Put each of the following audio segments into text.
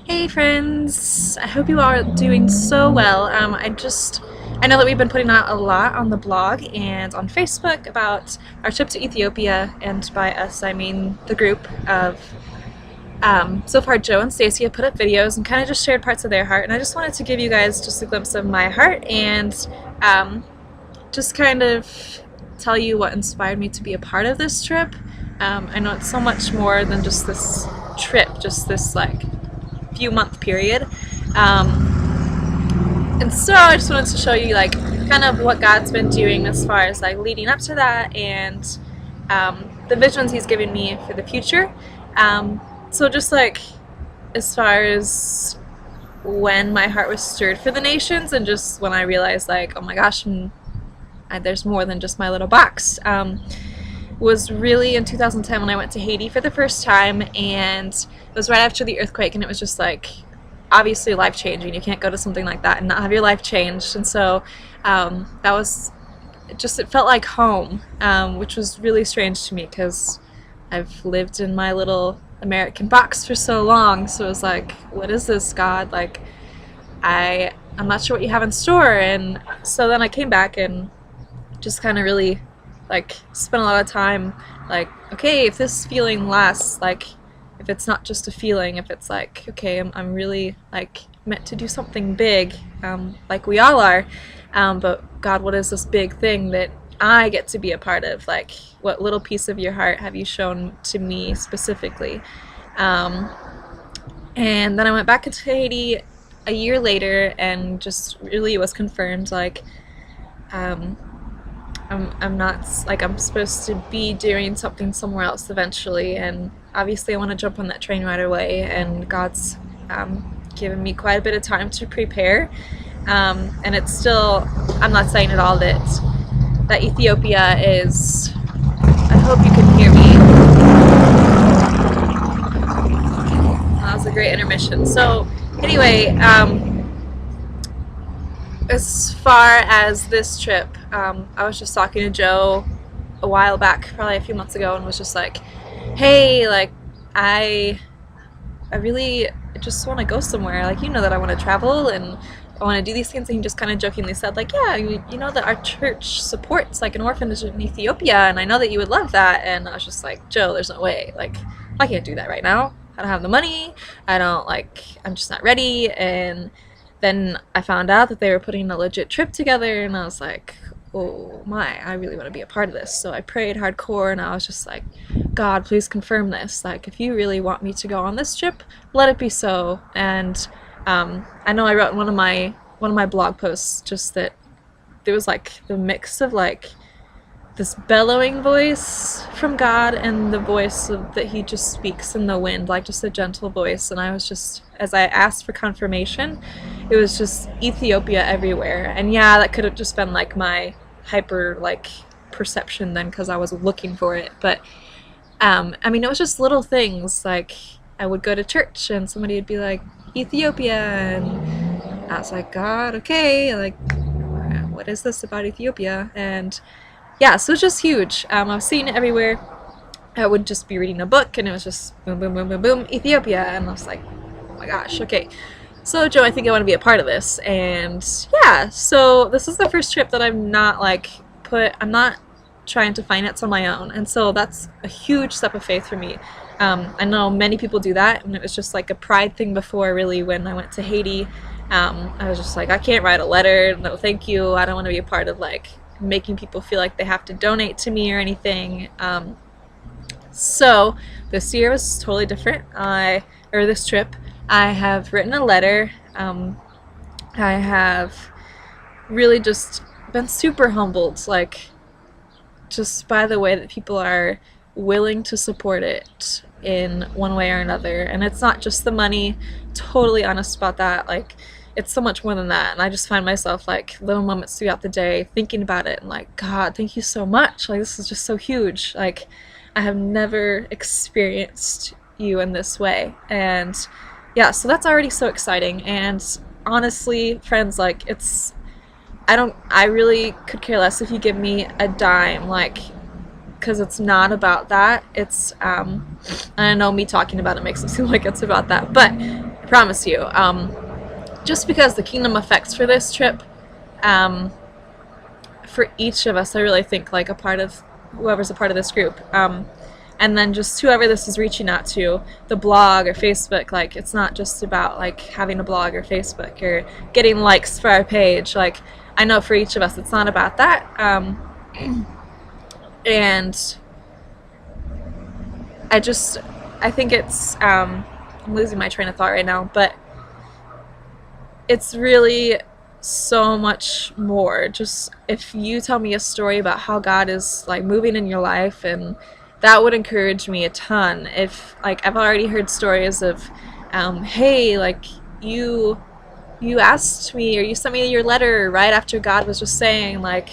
Hey friends, I hope you all are doing so well. I know that we've been putting out a lot on the blog and on Facebook about our trip to Ethiopia, and by us I mean the group of, so far Joe and Stacy have put up videos and kind of just shared parts of their heart, and I just wanted to give you guys just a glimpse of my heart and um, just kind of tell you what inspired me to be a part of this trip. I know it's so much more than just this trip, just this like few month period. And so I just wanted to show you like kind of what God's been doing as far as like leading up to that, and the visions He's given me for the future. So just like as far as when my heart was stirred for the nations, and just when I realized like, oh my gosh, there's more than just my little box. Was really in 2010 when I went to Haiti for the first time, and it was right after the earthquake, and it was just like obviously life-changing. You can't go to something like that and not have your life changed. And so that was just, it felt like home, which was really strange to me because I've lived in my little American box for so long. So it was like, what is this, God? Like I'm not sure what you have in store. And so then I came back and just kind of really like spent a lot of time like, okay, if this feeling lasts, like if it's not just a feeling, if it's like, okay, I'm really like meant to do something big, like we all are, but God, what is this big thing that I get to be a part of? Like, what little piece of your heart have you shown to me specifically? And then I went back into Haiti a year later, and just really was confirmed like, I'm not, like, I'm supposed to be doing something somewhere else eventually, and obviously I want to jump on that train right away, and God's given me quite a bit of time to prepare, and it's still, I'm not saying at all that Ethiopia is, I hope you can hear me. That was a great intermission. So anyway, as far as this trip, I was just talking to Joe a while back, probably a few months ago, and was just like, hey, like, I really just want to go somewhere. Like, you know that I want to travel and I want to do these things. And he just kind of jokingly said, like, yeah, you know that our church supports like an orphanage in Ethiopia, and I know that you would love that. And I was just like, Joe, there's no way. Like, I can't do that right now. I don't have the money. I'm just not ready. And then I found out that they were putting a legit trip together, and I was like, oh my, I really want to be a part of this. So I prayed hardcore, and I was just like, God, please confirm this. Like, if you really want me to go on this trip, let it be so. And I know I wrote in one of my blog posts just that there was like the mix of like this bellowing voice from God and the voice that He just speaks in the wind, like just a gentle voice. And I was just, as I asked for confirmation, it was just Ethiopia everywhere. And yeah, that could have just been like my hyper like perception then, because I was looking for it. But I mean, it was just little things. Like, I would go to church and somebody would be like, Ethiopia, and I was like, God, okay, like, what is this about Ethiopia? And yeah, so it's just huge. I was seeing it everywhere. I would just be reading a book, and it was just boom, boom, boom, boom, boom, Ethiopia, and I was like, oh my gosh, okay. So Joe, I think I want to be a part of this, and yeah, so this is the first trip that I'm not trying to finance on my own, and so that's a huge step of faith for me. I know many people do that, and it was just like a pride thing before, really, when I went to Haiti. I was just like, I can't write a letter, no thank you, I don't want to be a part of like making people feel like they have to donate to me or anything. So this year was totally different. This trip, I have written a letter. I have really just been super humbled, like, just by the way that people are willing to support it in one way or another. And it's not just the money, totally honest about that. Like, it's so much more than that. And I just find myself like little moments throughout the day thinking about it and like, God, thank you so much. Like, this is just so huge. Like, I have never experienced you in this way. And yeah, so that's already so exciting. And honestly, friends, like, I really could care less if you give me a dime. Like, because it's not about that. It's and I know me talking about it makes it seem like it's about that, but I promise you, just because the kingdom effects for this trip, for each of us, I really think like a part of whoever's a part of this group, and then just whoever this is reaching out to, the blog or Facebook, like it's not just about like having a blog or Facebook or getting likes for our page. Like I know for each of us it's not about that, and I think it's I'm losing my train of thought right now, but it's really so much more. Just if you tell me a story about how God is like moving in your life, and that would encourage me a ton. If like I've already heard stories of hey, like you asked me or you sent me your letter right after God was just saying like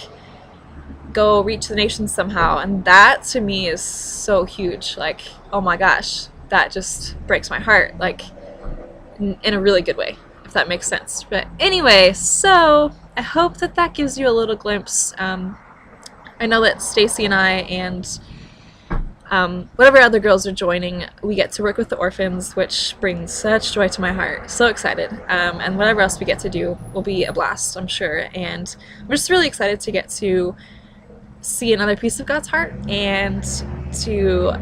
go reach the nations somehow, and that to me is so huge. Like, oh my gosh, that just breaks my heart, like in a really good way, if that makes sense. But anyway, so I hope that that gives you a little glimpse. I know that Stacy and I and whatever other girls are joining, we get to work with the orphans, which brings such joy to my heart. So excited. And whatever else we get to do will be a blast, I'm sure. And I'm just really excited to get to see another piece of God's heart and to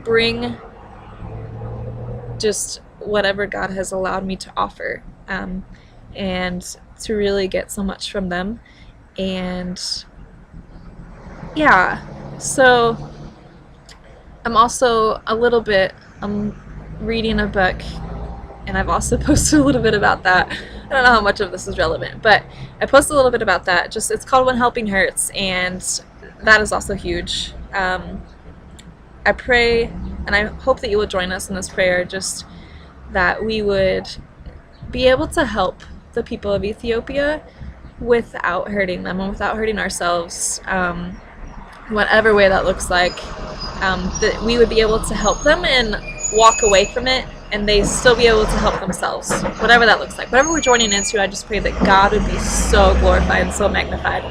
bring just whatever God has allowed me to offer, and to really get so much from them. And yeah, so I'm also I'm reading a book, and I've also posted a little bit about that. I don't know how much of this is relevant, but I posted a little bit about that. Just it's called When Helping Hurts, and that is also huge. I pray and I hope that you will join us in this prayer, just that we would be able to help the people of Ethiopia without hurting them and without hurting ourselves, whatever way that looks like, that we would be able to help them and walk away from it, and they still be able to help themselves, whatever that looks like. Whatever we're joining into, I just pray that God would be so glorified and so magnified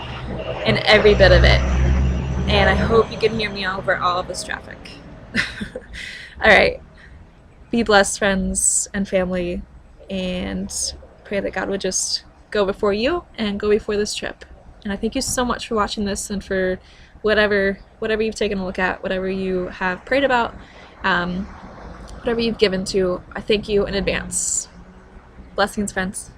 in every bit of it. And I hope you can hear me over all of this traffic. Alright, be blessed, friends and family, and pray that God would just go before you and go before this trip. And I thank you so much for watching this and for whatever you've taken a look at, whatever you have prayed about, whatever you've given to. I thank you in advance. Blessings, friends.